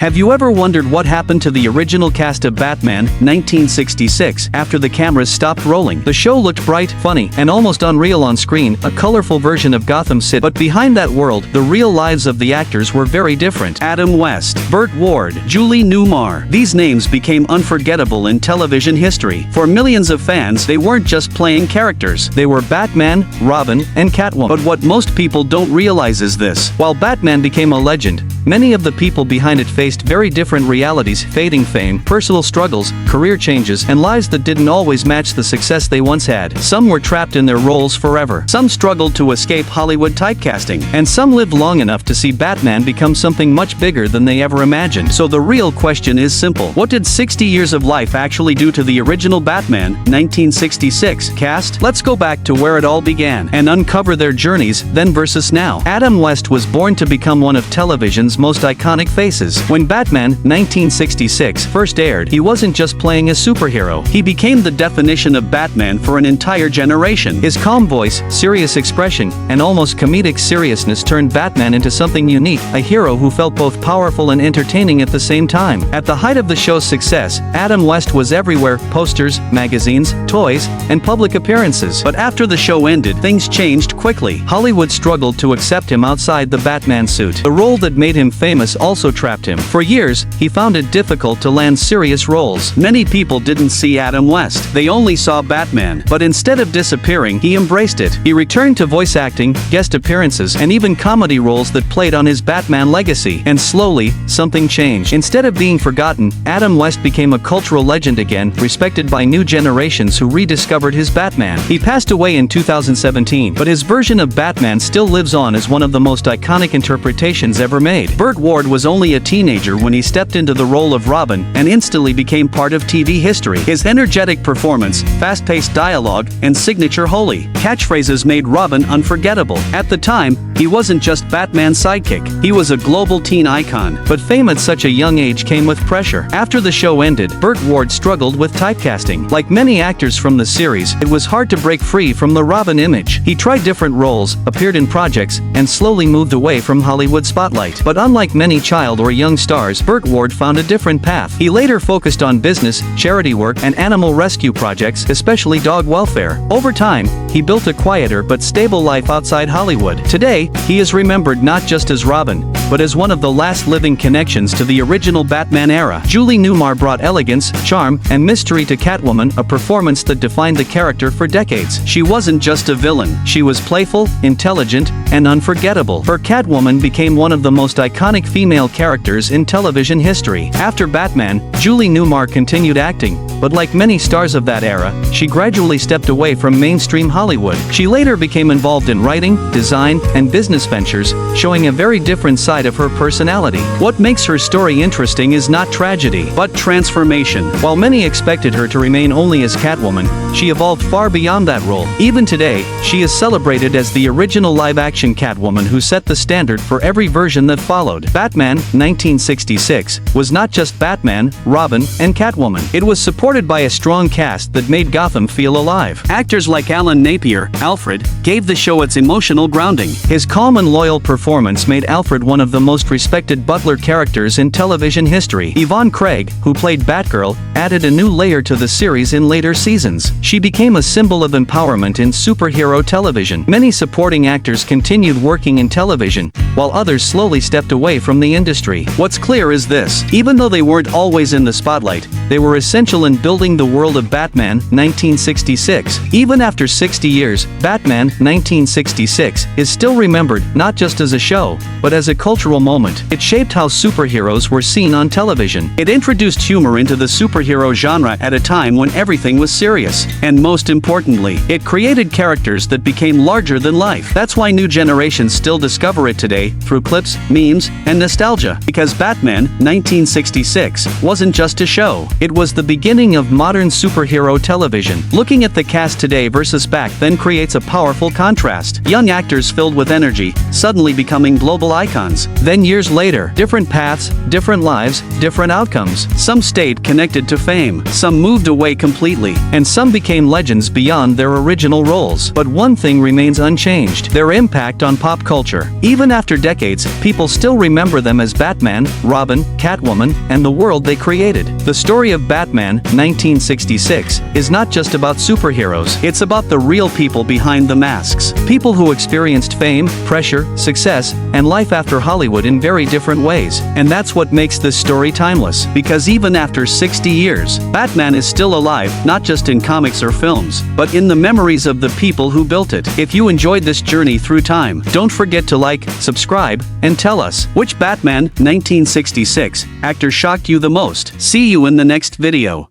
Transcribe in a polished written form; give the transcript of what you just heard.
Have you ever wondered what happened to the original cast of Batman, 1966, after the cameras stopped rolling? The show looked bright, funny, and almost unreal on screen, a colorful version of Gotham City. But behind that world, the real lives of the actors were very different. Adam West, Burt Ward, Julie Newmar. These names became unforgettable in television history. For millions of fans, they weren't just playing characters. They were Batman, Robin, and Catwoman. But what most people don't realize is this. While Batman became a legend, many of the people behind it faced very different realities: fading fame, personal struggles, career changes, and lives that didn't always match the success they once had. Some were trapped in their roles forever. Some struggled to escape Hollywood typecasting. And some lived long enough to see Batman become something much bigger than they ever imagined. So the real question is simple. What did 60 years of life actually do to the original Batman, 1966, cast? Let's go back to where it all began and uncover their journeys, then versus now. Adam West was born to become one of television's most iconic faces. When Batman, 1966, first aired, he wasn't just playing a superhero. He became the definition of Batman for an entire generation. His calm voice, serious expression, and almost comedic seriousness turned Batman into something unique, a hero who felt both powerful and entertaining at the same time. At the height of the show's success, Adam West was everywhere: posters, magazines, toys, and public appearances. But after the show ended, things changed quickly. Hollywood struggled to accept him outside the Batman suit. The role that made him famous also trapped him. For years, he found it difficult to land serious roles. Many people didn't see Adam West. They only saw Batman. But instead of disappearing, he embraced it. He returned to voice acting, guest appearances, and even comedy roles that played on his Batman legacy. And slowly, something changed. Instead of being forgotten, Adam West became a cultural legend again, respected by new generations who rediscovered his Batman. He passed away in 2017, but his version of Batman still lives on as one of the most iconic interpretations ever made. Burt Ward was only a teenager when he stepped into the role of Robin and instantly became part of TV history. His energetic performance, fast-paced dialogue, and signature holy catchphrases made Robin unforgettable. At the time, he wasn't just Batman's sidekick. He was a global teen icon. But fame at such a young age came with pressure. After the show ended, Burt Ward struggled with typecasting. Like many actors from the series, it was hard to break free from the Robin image. He tried different roles, appeared in projects, and slowly moved away from Hollywood spotlight. But unlike many child or young stars, Burt Ward found a different path. He later focused on business, charity work, and animal rescue projects, especially dog welfare. Over time, he built a quieter but stable life outside Hollywood. Today, he is remembered not just as Robin, but as one of the last living connections to the original Batman era. Julie Newmar brought elegance, charm, and mystery to Catwoman, a performance that defined the character for decades. She wasn't just a villain. She was playful, intelligent, and unforgettable. Her Catwoman became one of the most iconic female characters in television history. After Batman, Julie Newmar continued acting, but like many stars of that era, she gradually stepped away from mainstream Hollywood. She later became involved in writing, design, and business ventures, showing a very different side of her personality. What makes her story interesting is not tragedy, but transformation. While many expected her to remain only as Catwoman, she evolved far beyond that role. Even today, she is celebrated as the original live-action Catwoman who set the standard for every version that followed. Batman, 1966, was not just Batman, Robin, and Catwoman. It was supported by a strong cast that made Gotham feel alive. Actors like Alan Napier, Alfred, gave the show its emotional grounding. His calm and loyal performance made Alfred one of the most respected butler characters in television history. Yvonne Craig, who played Batgirl, added a new layer to the series in later seasons. She became a symbol of empowerment in superhero television. Many supporting actors continued working in television, while others slowly stepped away from the industry. What's clear is this: even though they weren't always in the spotlight, they were essential in building the world of Batman, 1966. Even after 60 years, Batman, 1966, is still remembered not just as a show, but as a cultural moment. It shaped how superheroes were seen on television. It introduced humor into the superhero genre at a time when everything was serious. And most importantly, it created characters that became larger than life. That's why new generations still discover it today, through clips, memes, and nostalgia. Because Batman, 1966, wasn't just a show. It was the beginning of modern superhero television. Looking at the cast today versus back then creates a powerful contrast. Young actors filled with energy, suddenly becoming global icons. Then years later, different paths, different lives, different outcomes. Some stayed connected to fame, some moved away completely, and some became legends beyond their original roles. But one thing remains unchanged: their impact on pop culture. Even after decades, people still remember them as Batman, Robin, Catwoman, and the world they created. The story of Batman, 1966, is not just about superheroes, it's about the real people behind the masks. People who experienced fame, pressure, success, and life after Hollywood in very different ways. And that's what makes this story timeless, because even after 60 years, Batman is still alive, not just in comics or films, but in the memories of the people who built it. If you enjoyed this journey through time, don't forget to like, subscribe, and tell us which Batman 1966 actor shocked you the most. See you in the next video.